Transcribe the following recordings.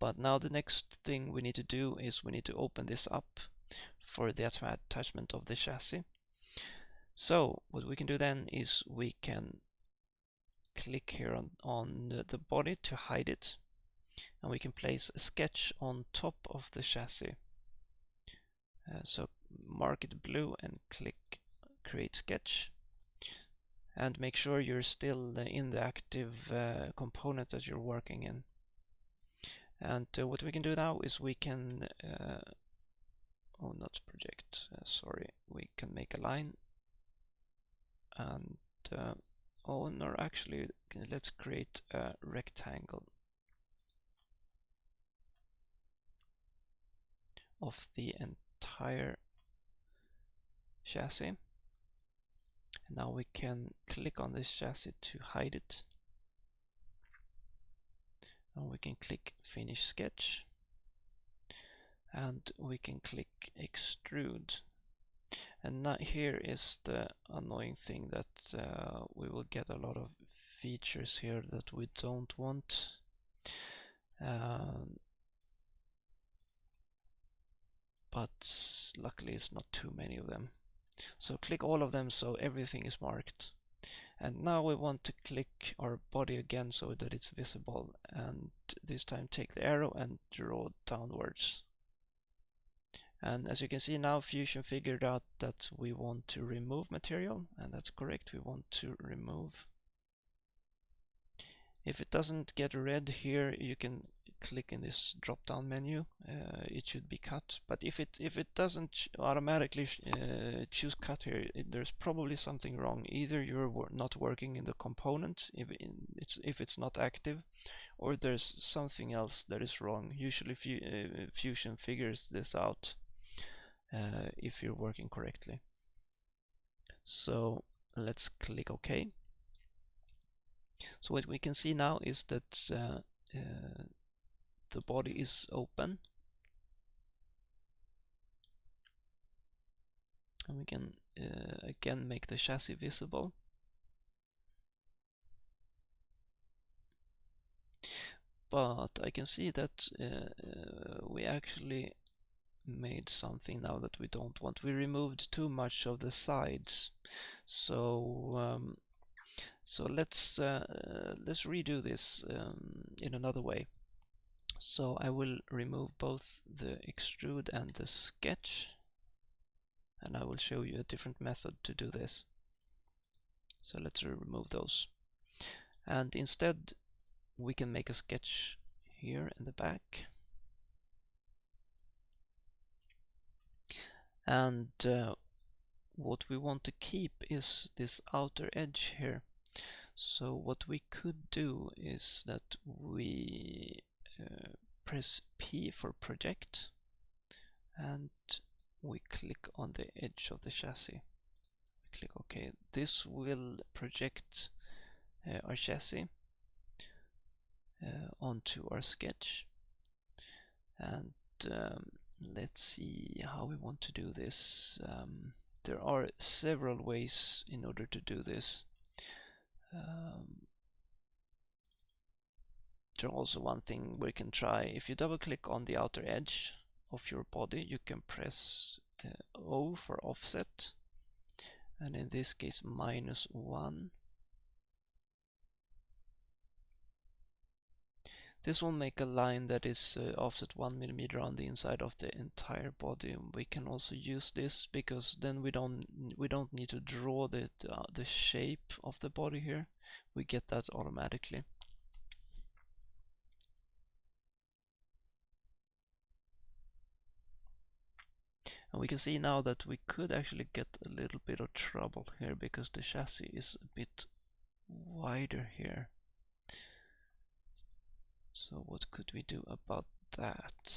But now the next thing we need to do is we need to open this up for the attachment of the chassis. So what we can do then is we can click here on the body to hide it, and we can place a sketch on top of the chassis. So mark it blue and click create sketch, and make sure you're still in the active component that you're working in. And what we can do now is we can not project, sorry, we can make a line, and oh no, actually let's create a rectangle of the entire chassis. And now we can click on this chassis to hide it, and we can click finish sketch, and we can click extrude. And now here is the annoying thing, that we will get a lot of features here that we don't want. But luckily it's not too many of them. So click all of them so everything is marked. And now we want to click our body again so that it's visible, and this time take the arrow and draw downwards. And as you can see now, Fusion figured out that we want to remove material, and that's correct, we want to remove. If it doesn't get red here, you can click in this drop down menu, it should be cut. But if it doesn't automatically choose cut here, there's probably something wrong. Either you're not working in the component if it's not active, or there's something else that is wrong. Usually Fusion figures this out if you're working correctly. So let's click OK. So what we can see now is that the body is open, and we can again make the chassis visible. But I can see that we actually made something now that we don't want. We removed too much of the sides, so let's redo this in another way. So I will remove both the extrude and the sketch, and I will show you a different method to do this. So let's remove those, and instead we can make a sketch here in the back. And what we want to keep is this outer edge here. So what we could do is that we press P for project, and we click on the edge of the chassis. We click OK. This will project our chassis onto our sketch. And let's see how we want to do this. There are several ways in order to do this. There's also one thing we can try. If you double click on the outer edge of your body, you can press O for offset, and in this case -1. This will make a line that is offset 1 millimeter on the inside of the entire body. We can also use this because then we don't need to draw the shape of the body here. We get that automatically. And we can see now that we could actually get a little bit of trouble here because the chassis is a bit wider here. So what could we do about that?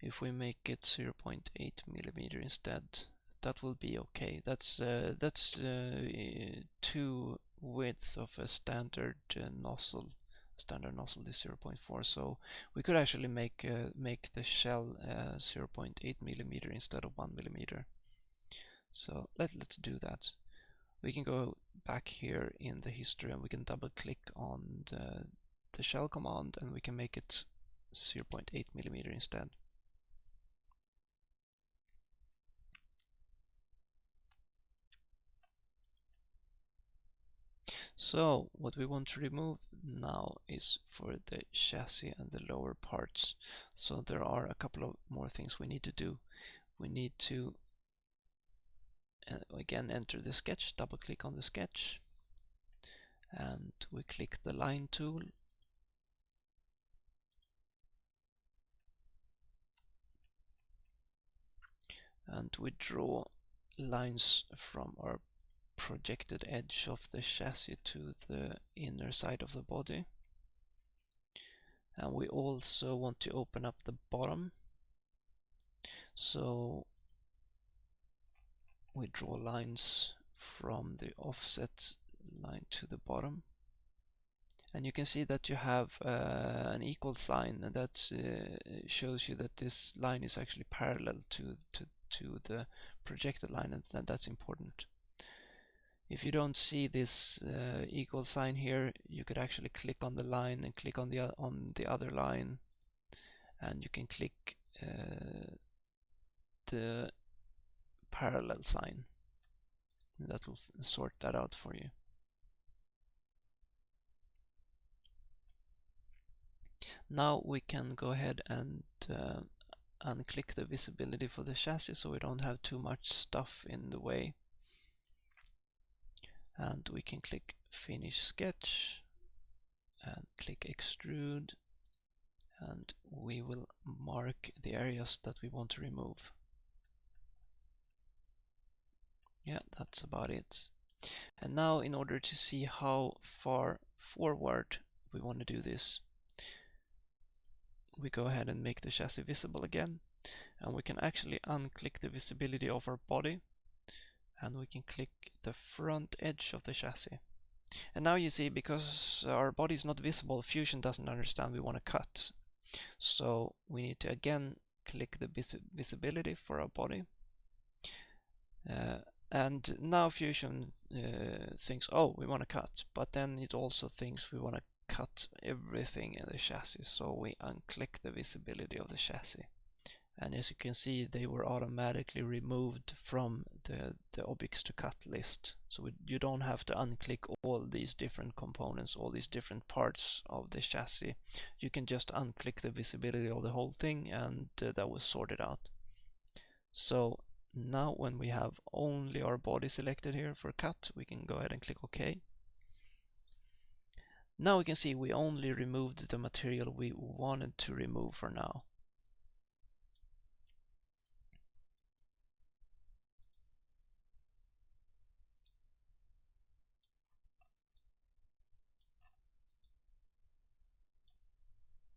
If we make it 0.8 millimeter instead, that will be okay. That's two width of a standard nozzle Standard nozzle is 0.4, so we could actually make the shell 0.8 millimeter instead of 1 millimeter. So let's do that. We can go back here in the history and we can double click on the shell command and we can make it 0.8 millimeter instead. So what we want to remove now is for the chassis and the lower parts. So there are a couple of more things we need to do. We need to again enter the sketch, double click on the sketch, and we click the line tool. And we draw lines from our projected edge of the chassis to the inner side of the body. And we also want to open up the bottom. So we draw lines from the offset line to the bottom. And you can see that you have an equal sign, and that shows you that this line is actually parallel to the projected line, and that's important. If you don't see this equal sign here, you could actually click on the line and click on the other line, and you can click the parallel sign. That will sort that out for you. Now we can go ahead and unclick the visibility for the chassis so we don't have too much stuff in the way. And we can click Finish Sketch and click Extrude, and we will mark the areas that we want to remove. Yeah, that's about it. And now in order to see how far forward we want to do this, we go ahead and make the chassis visible again, and we can actually unclick the visibility of our body, and we can click the front edge of the chassis. And now you see, because our body is not visible, Fusion doesn't understand we want to cut. So we need to again click the visibility for our body. And now Fusion thinks, oh, we want to cut, but then it also thinks we want to cut everything in the chassis. So we unclick the visibility of the chassis. And as you can see, they were automatically removed from the objects to cut list. So you don't have to unclick all these different components, all these different parts of the chassis. You can just unclick the visibility of the whole thing, and that was sorted out. So now when we have only our body selected here for cut, we can go ahead and click OK. Now we can see we only removed the material we wanted to remove for now.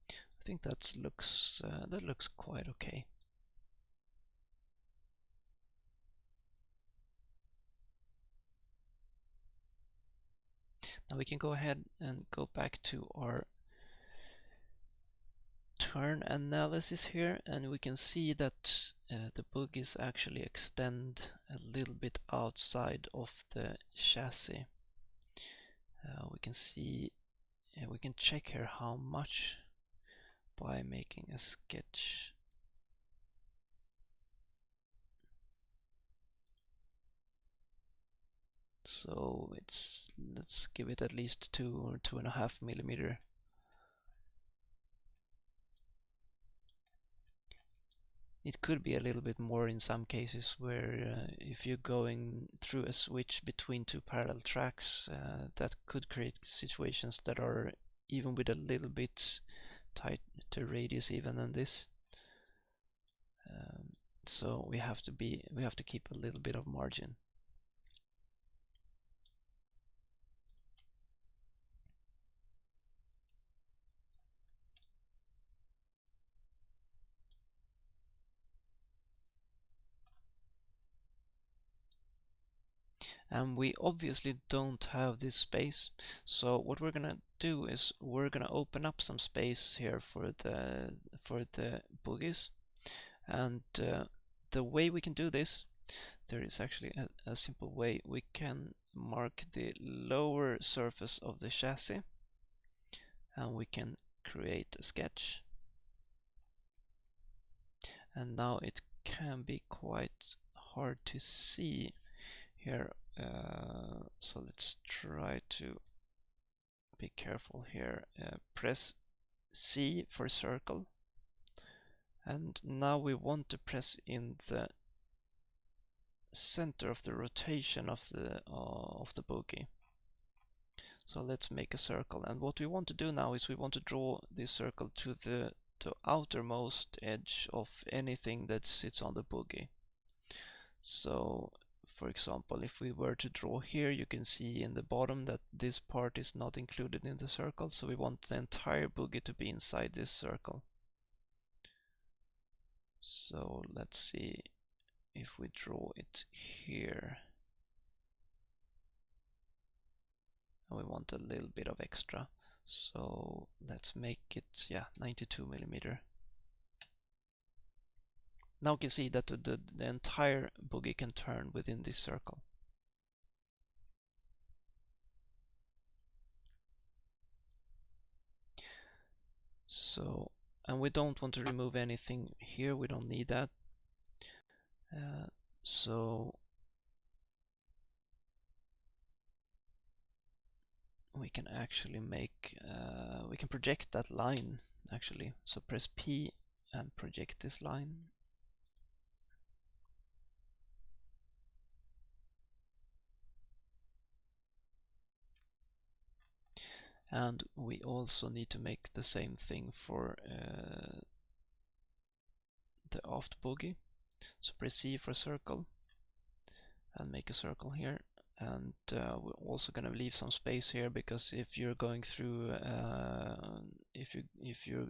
I think that looks quite okay. Now we can go ahead and go back to our turn analysis here, and we can see that the bogies actually extend a little bit outside of the chassis. We can see, we can check here how much by making a sketch. So let's give it at least 2 or 2.5 millimeter. It could be a little bit more in some cases where if you're going through a switch between two parallel tracks, that could create situations that are even with a little bit tighter radius even than this. So we have to keep a little bit of margin. And we obviously don't have this space, so what we're gonna do is we're gonna open up some space here for the bogies. And the way we can do this, there is actually a simple way. We can mark the lower surface of the chassis, and we can create a sketch. And now it can be quite hard to see here, so let's try to be careful here. Press C for circle, and now we want to press in the center of the rotation of the bogie. So let's make a circle, and what we want to do now is we want to draw this circle to the outermost edge of anything that sits on the bogie. So for example, if we were to draw here, you can see in the bottom that this part is not included in the circle, so we want the entire bogie to be inside this circle. So let's see if we draw it here. And we want a little bit of extra, so let's make it, yeah, 92 millimeter. Now you can see that the entire bogie can turn within this circle. So, and we don't want to remove anything here, we don't need that. So we can actually make, we can project that line actually. So press P and project this line. And we also need to make the same thing for the aft bogie. So press C for circle and make a circle here. And we're also going to leave some space here, because if you're going through, if you're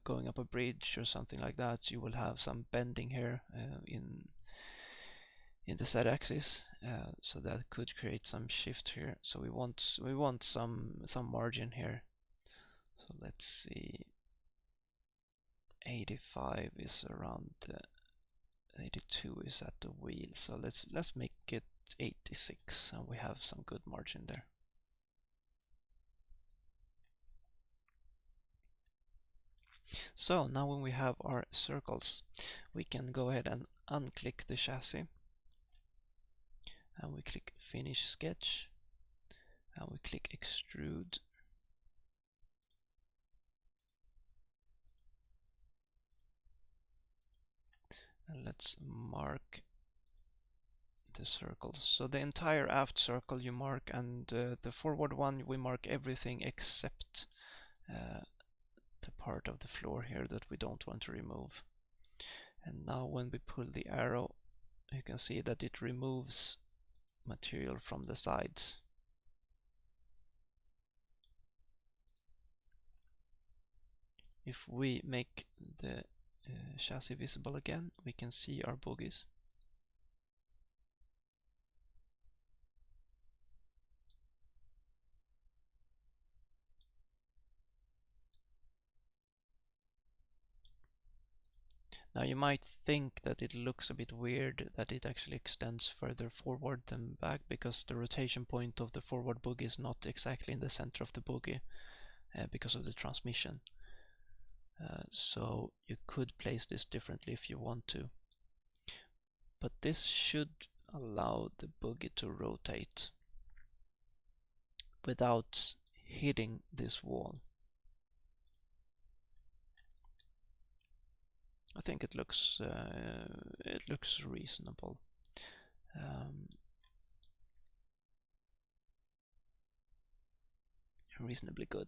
going up a bridge or something like that, you will have some bending here in the z-axis, so that could create some shift here. So we want some margin here. So let's see, 85 is around 82 is at the wheel, so let's make it 86, and we have some good margin there. So now when we have our circles, we can go ahead and unclick the chassis, and we click Finish Sketch, and we click Extrude. And let's mark the circles. So the entire aft circle you mark, and the forward one we mark everything except the part of the floor here that we don't want to remove. And now when we pull the arrow, you can see that it removes material from the sides. If we make the chassis visible again, we can see our bogies. Now you might think that it looks a bit weird that it actually extends further forward than back, because the rotation point of the forward bogie is not exactly in the center of the bogie because of the transmission. So you could place this differently if you want to. But this should allow the bogie to rotate without hitting this wall. I think it looks reasonable. Reasonably good.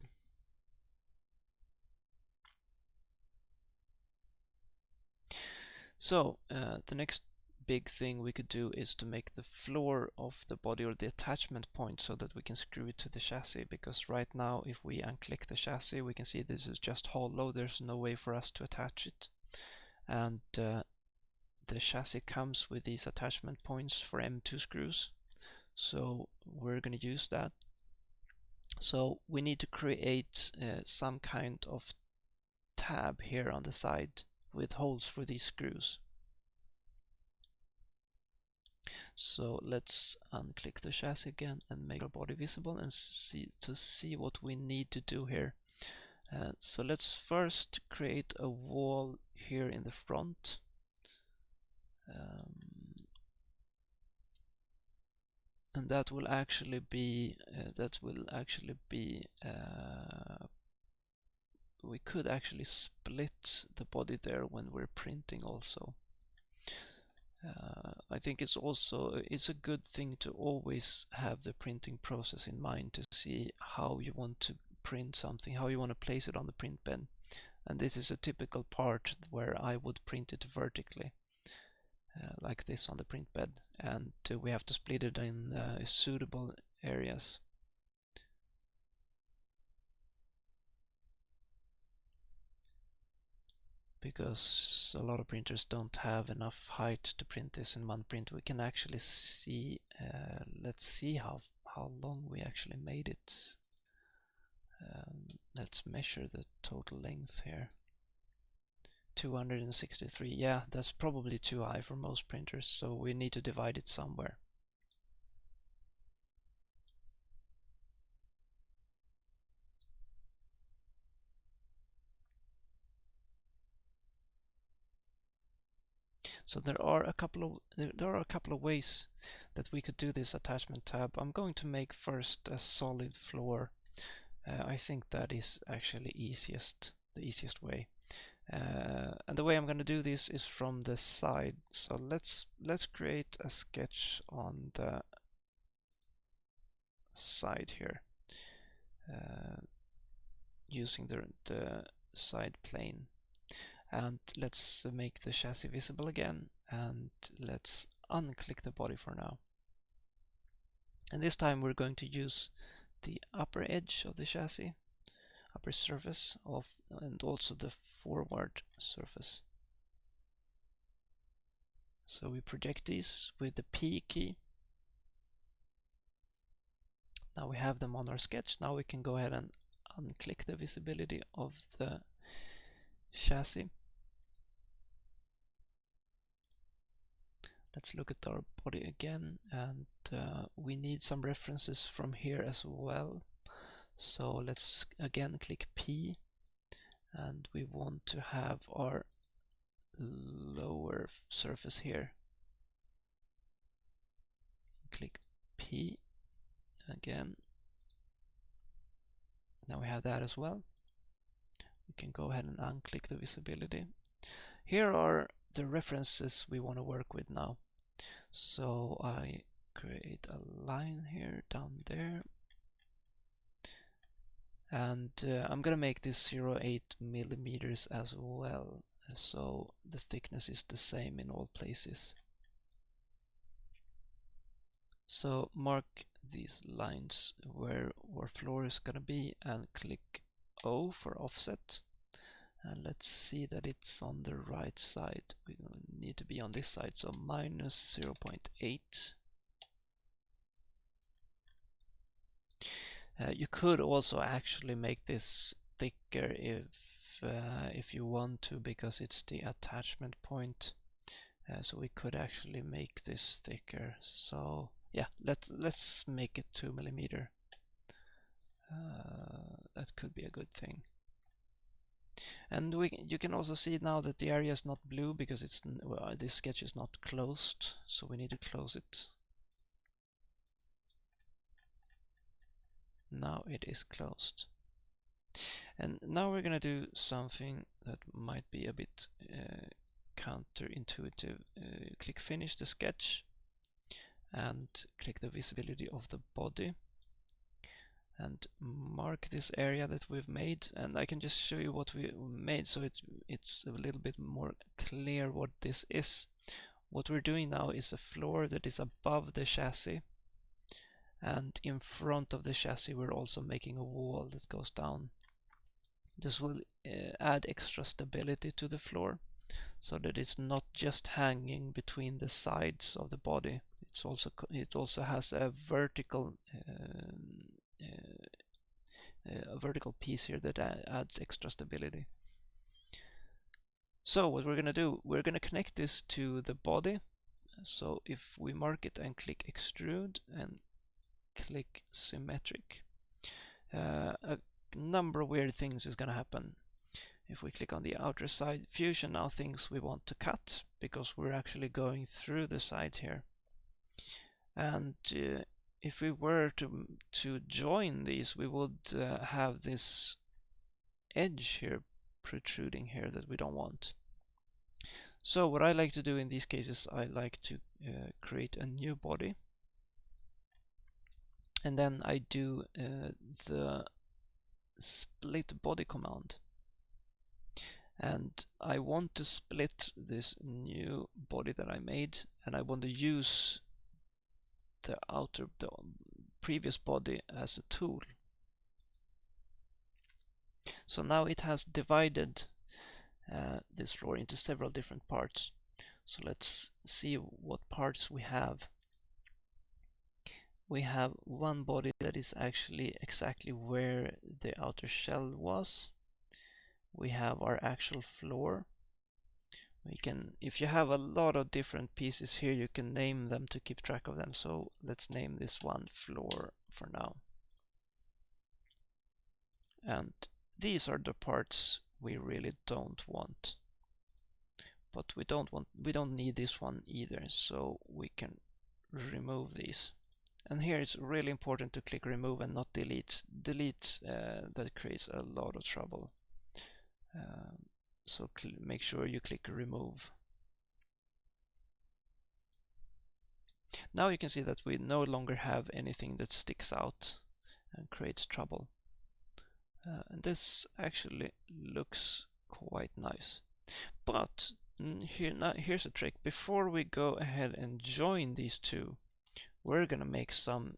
So the next big thing we could do is to make the floor of the body, or the attachment point, so that we can screw it to the chassis, because right now if we unclick the chassis, we can see this is just hollow. There's no way for us to attach it, and the chassis comes with these attachment points for M2 screws. So we're going to use that. So we need to create some kind of tab here on the side with holes for these screws. So let's unclick the chassis again and make our body visible and see what we need to do here. So let's first create a wall here in the front. And that will actually be we could actually split the body there when we're printing also. I think it's a good thing to always have the printing process in mind to see how you want to print something, how you want to place it on the print bed. And this is a typical part where I would print it vertically, like this on the print bed, and we have to split it in suitable areas. Because a lot of printers don't have enough height to print this in one print. We can actually see, let's see how long we actually made it. Let's measure the total length here. 263, yeah, that's probably too high for most printers, so we need to divide it somewhere. So there are a couple of ways that we could do this attachment tab. I'm going to make first a solid floor. I think that is actually the easiest way. And the way I'm going to do this is from the side. So let's create a sketch on the side here, using the side plane. And let's make the chassis visible again, and let's unclick the body for now. And this time we're going to use the upper edge of the chassis, upper surface and also the forward surface. So we project these with the P key. Now we have them on our sketch. Now we can go ahead and unclick the visibility of the chassis. Let's look at our body again, and we need some references from here as well. So let's again click P, and we want to have our lower surface here. Click P again. Now we have that as well. We can go ahead and unclick the visibility. Here are the references we want to work with now. So I create a line here down there, and I'm gonna make this 0.8 millimeters as well, so the thickness is the same in all places. So mark these lines where our floor is gonna be and click O for offset. And let's see that it's on the right side. We need to be on this side, so minus 0.8. You could also actually make this thicker if you want to, because it's the attachment point. So we could actually make this thicker. So yeah, let's make it 2 millimeter. That could be a good thing. And you can also see now that the area is not blue because this sketch is not closed, so we need to close it. Now it is closed. And now we're going to do something that might be a bit counterintuitive. Click Finish the sketch and click the visibility of the body. And mark this area that we've made, and I can just show you what we made so it's a little bit more clear what this is. What we're doing now is a floor that is above the chassis, and in front of the chassis we're also making a wall that goes down. This will add extra stability to the floor so that it's not just hanging between the sides of the body. it also has a vertical piece here that adds extra stability. So what we're going to do, we're going to connect this to the body. So if we mark it and click extrude and click symmetric, a number of weird things is going to happen. If we click on the outer side, Fusion now thinks we want to cut because we're actually going through the side here. And if we were to join these, we would have this edge here protruding here that we don't want. So what I like to do in these cases, I like to create a new body, and then I do the split body command, and I want to split this new body that I made, and I want to use the previous body as a tool. So now it has divided this floor into several different parts. So let's see what parts we have. We have one body that is actually exactly where the outer shell was. We have our actual floor. We can, if you have a lot of different pieces here, you can name them to keep track of them. So let's name this one floor for now. And these are the parts we really don't want. But we don't need this one either, so we can remove these. And here it's really important to click remove and not delete. Delete, that creates a lot of trouble. So make sure you click remove. Now you can see that we no longer have anything that sticks out and creates trouble. And this actually looks quite nice. But here's a trick. Before we go ahead and join these two, we're going to make some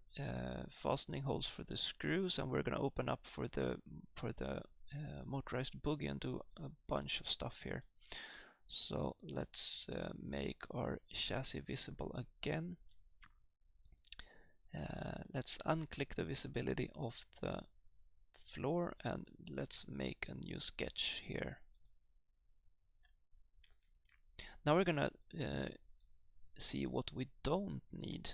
fastening holes for the screws, and we're going to open up for the motorized bogie and do a bunch of stuff here. So let's make our chassis visible again. Let's unclick the visibility of the floor and let's make a new sketch here. Now we're gonna see what we don't need.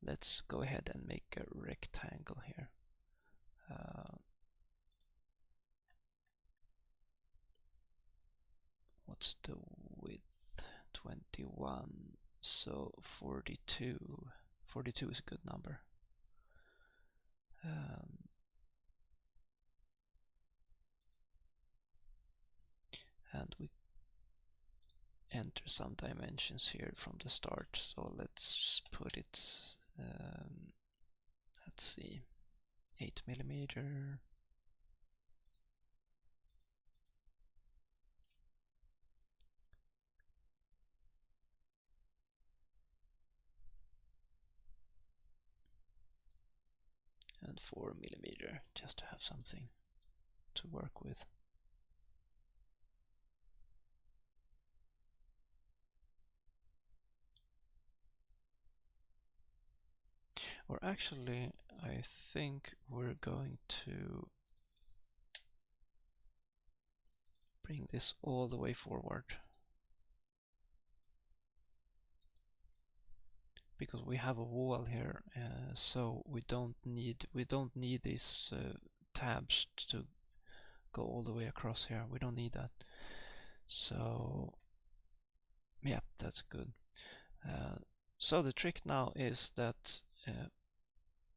Let's go ahead and make a rectangle here. What's the width? 21, so 42. 42 is a good number. And we enter some dimensions here from the start. So let's put it, let's see, 8 millimeter. And 4 millimeter, just to have something to work with. Or actually, I think we're going to bring this all the way forward, because we have a wall here, so we don't need these tabs to go all the way across here. We don't need that. So yeah, that's good. So the trick now is that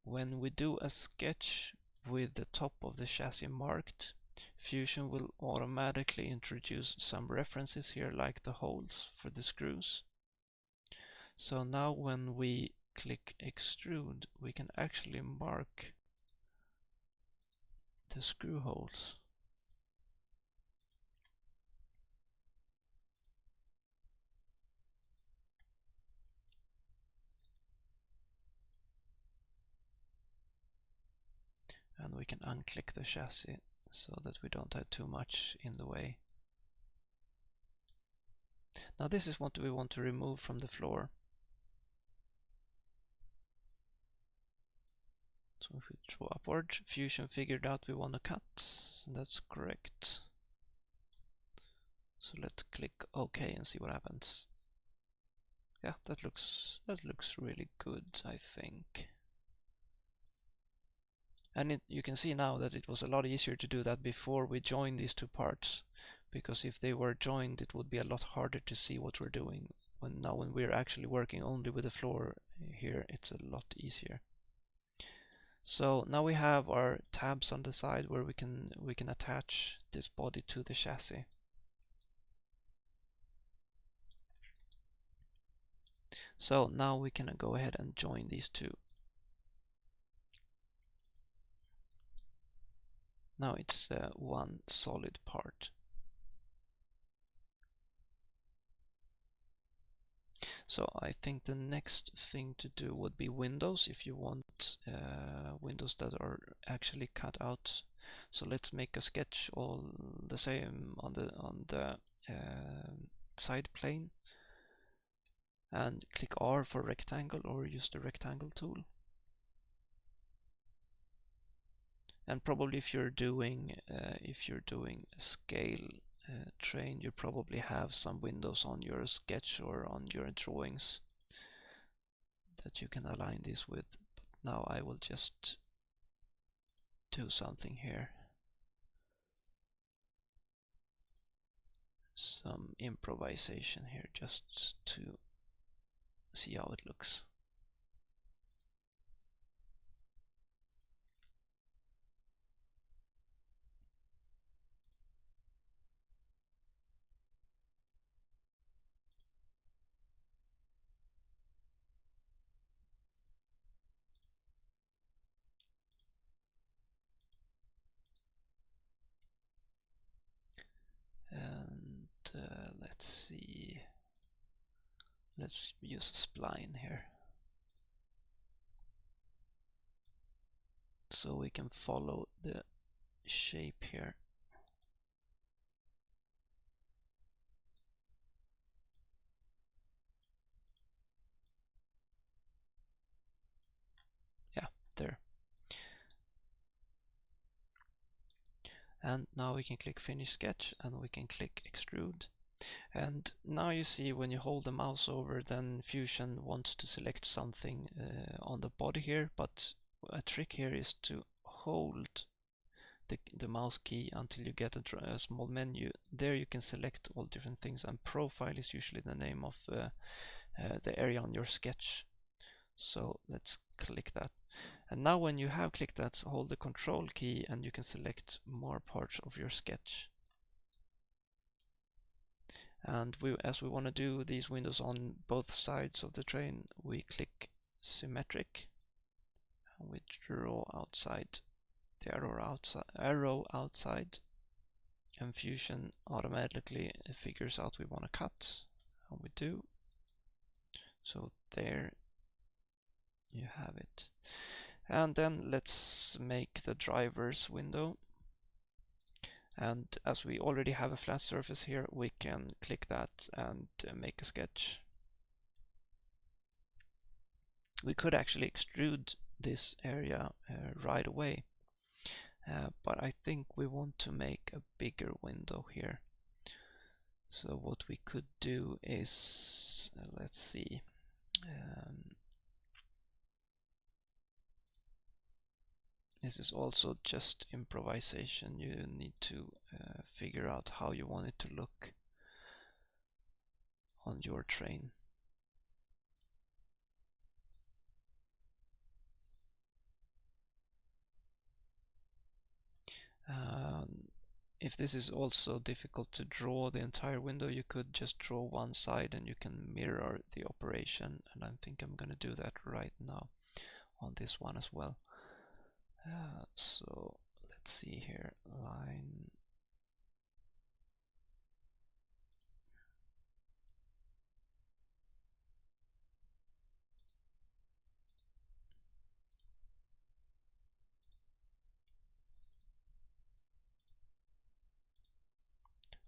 when we do a sketch with the top of the chassis marked, Fusion will automatically introduce some references here, like the holes for the screws. So now when we click extrude, we can actually mark the screw holes. And we can unclick the chassis so that we don't have too much in the way. Now this is what we want to remove from the floor. So if we draw upward, Fusion figured out we want to cut. That's correct. So let's click OK and see what happens. Yeah, that looks really good, I think. And you can see now that it was a lot easier to do that before we joined these two parts, because if they were joined it would be a lot harder to see what we're doing. When we're actually working only with the floor here, it's a lot easier. So now we have our tabs on the side where we can attach this body to the chassis. So now we can go ahead and join these two. Now it's one solid part. So I think the next thing to do would be windows, if you want windows that are actually cut out. So let's make a sketch all the same on the side plane, and click R for rectangle or use the rectangle tool. And probably if you're doing a scale train, you probably have some windows on your sketch or on your drawings that you can align this with. But now I will just do something here. Some improvisation here just to see how it looks. And let's see. Let's use a spline here, so we can follow the shape here. Yeah, there. And now we can click Finish Sketch and we can click Extrude. And now you see when you hold the mouse over, then Fusion wants to select something on the body here, but a trick here is to hold the mouse key until you get a small menu. There you can select all different things, and profile is usually the name of the area on your sketch. So let's click that. And now when you have clicked that, hold the control key and you can select more parts of your sketch. And as we want to do these windows on both sides of the train, we click symmetric and we draw outside the arrow outside, and Fusion automatically figures out we want to cut, and we do. So there you have it. And then let's make the driver's window. And as we already have a flat surface here, we can click that and make a sketch. We could actually extrude this area right away, but I think we want to make a bigger window here. So what we could do is, let's see, this is also just improvisation. You need to figure out how you want it to look on your train. If this is also difficult to draw the entire window, you could just draw one side and you can mirror the operation, and I think I'm going to do that right now on this one as well. So let's see here, line.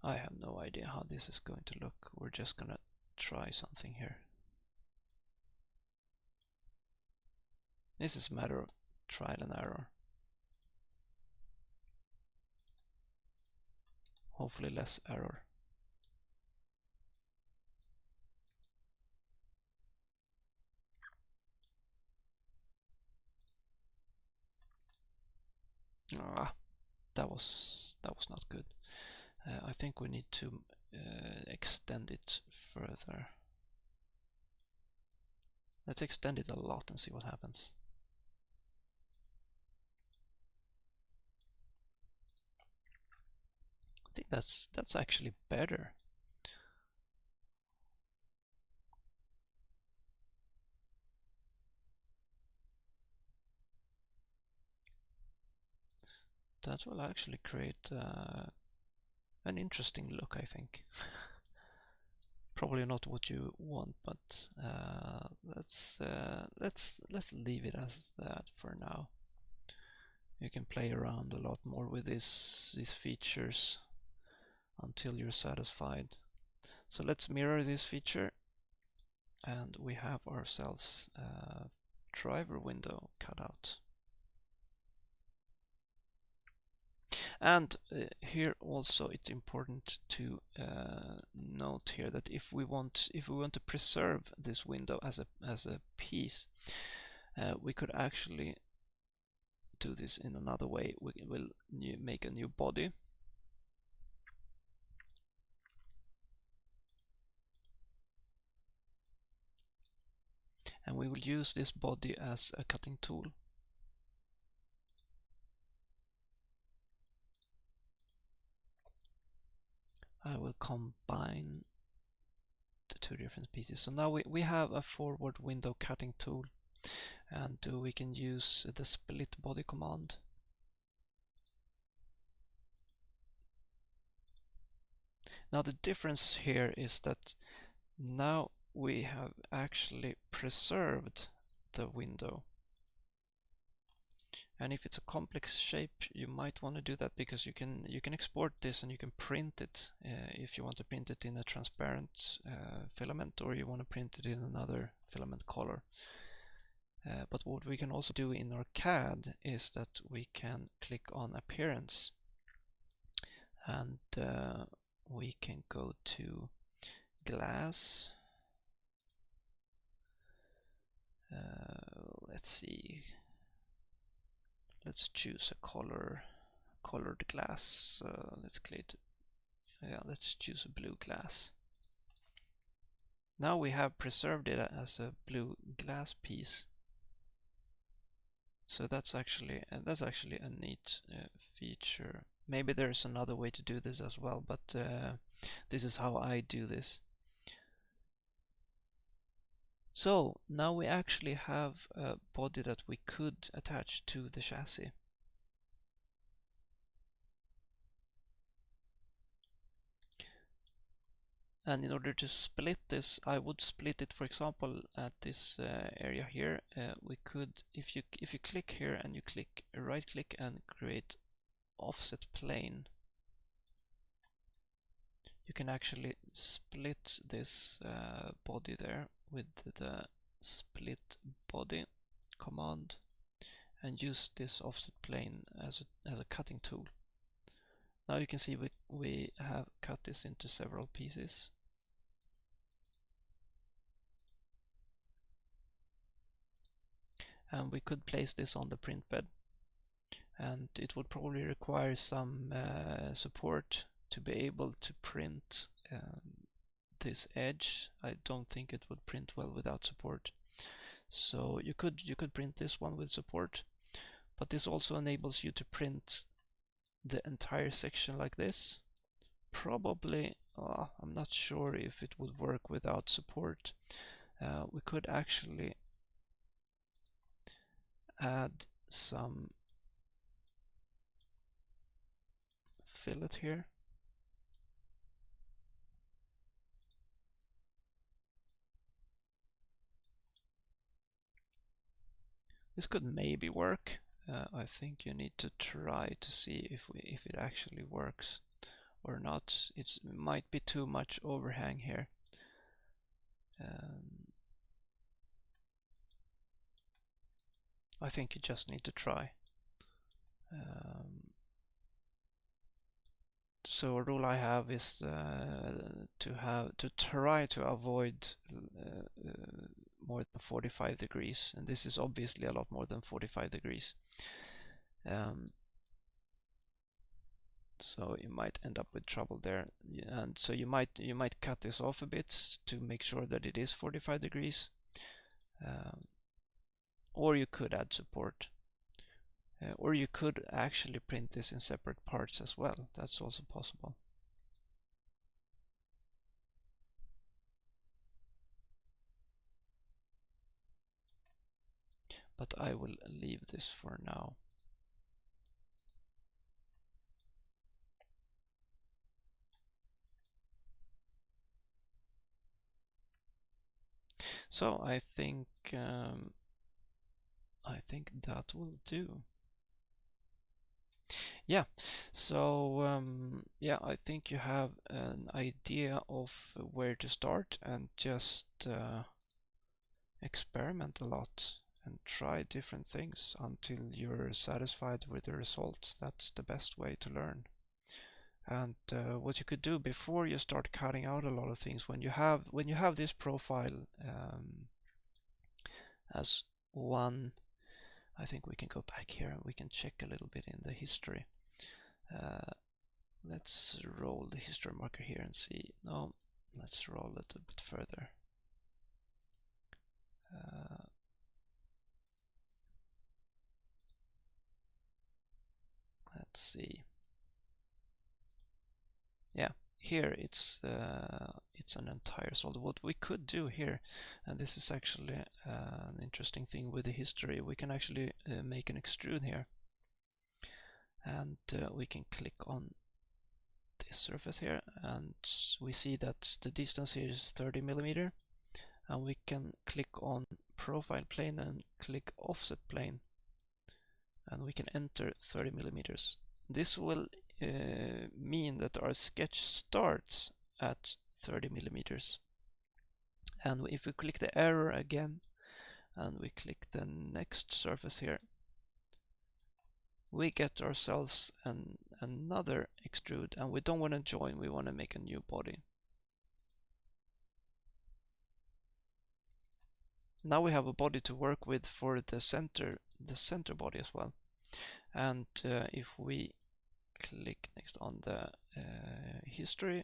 I have no idea how this is going to look. We're just gonna try something here. This is a matter of trial and error. Hopefully less error. Ah, that was not good. I think we need to extend it further. Let's extend it a lot and see what happens. I think that's actually better. That will actually create an interesting look, I think. Probably not what you want, but let's leave it as that for now. You can play around a lot more with these features until you're satisfied. So let's mirror this feature, and we have ourselves a driver window cut out. And here also it's important to note here that if we want to preserve this window as a piece, we could actually do this in another way. We will make a new body, and we will use this body as a cutting tool. I will combine the two different pieces. So now we have a forward window cutting tool, and we can use the split body command. Now the difference here is that now we have actually preserved the window. And if it's a complex shape, you might want to do that because you can export this and you can print it if you want to print it in a transparent filament, or you want to print it in another filament color. But what we can also do in our CAD is that we can click on appearance, and we can go to glass. Let's see. Let's choose a colored glass. Let's choose a blue glass. Now we have preserved it as a blue glass piece. So that's actually a neat feature. Maybe there's another way to do this as well, but this is how I do this. So now we actually have a body that we could attach to the chassis. And in order to split this, I would split it, for example, at this area here. We could, if you click here and you click right click and create offset plane, you can actually split this body there with the split body command and use this offset plane as a cutting tool. Now you can see we have cut this into several pieces. And we could place this on the print bed, and it would probably require some support to be able to print this edge. I don't think it would print well without support. So you could print this one with support, but this also enables you to print the entire section like this. Probably, I'm not sure if it would work without support. We could actually add some fillet here. This could maybe work. I think you need to try to see if it actually works. or not. It might be too much overhang here. I think you just need to try. So a rule I have is to try to avoid more than 45 degrees, and this is obviously a lot more than 45 degrees. So you might end up with trouble there, and so you might cut this off a bit to make sure that it is 45 degrees, or you could add support, or you could actually print this in separate parts as well. That's also possible. But I will leave this for now. So I think that will do. Yeah, so yeah, I think you have an idea of where to start, and just experiment a lot and try different things until you're satisfied with the results. That's the best way to learn. And what you could do before you start cutting out a lot of things, when you have this profile as one, I think we can go back here and we can check a little bit in the history. Let's roll the history marker here and see. No, let's roll it a bit further. Let's see. Yeah, here it's an entire solder. What we could do here, and this is actually an interesting thing with the history, we can actually make an extrude here, and we can click on this surface here, and we see that the distance here is 30 millimeter, and we can click on profile plane and click offset plane, and we can enter 30 millimeters. This will mean that our sketch starts at 30 millimeters. And if we click the arrow again and we click the next surface here, we get ourselves another extrude, and we don't want to join, we want to make a new body. Now we have a body to work with for the center body as well. And if we click next on the history,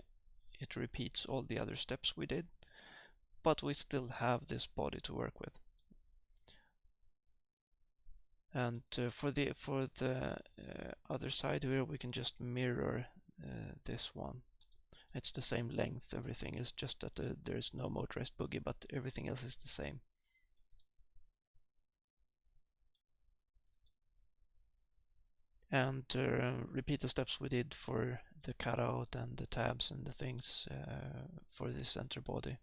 it repeats all the other steps we did, but we still have this body to work with. And for the other side here, we can just mirror this one. It's the same length, everything is just that there's no motorized bogie, but everything else is the same. And repeat the steps we did for the cutout and the tabs and the things for the center body,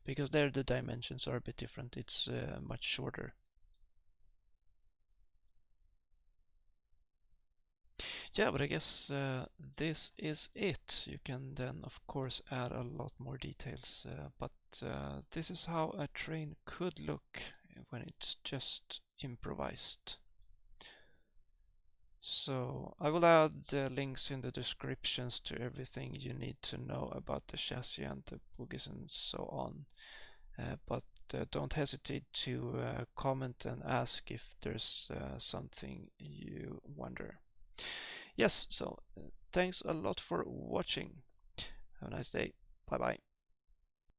because there the dimensions are a bit different. It's much shorter. Yeah, but I guess this is it. You can then of course add a lot more details, but this is how a train could look when it's just improvised. So I will add links in the descriptions to everything you need to know about the chassis and the bogies and so on. But don't hesitate to comment and ask if there's something you wonder. Yes, so thanks a lot for watching. Have a nice day. Bye bye.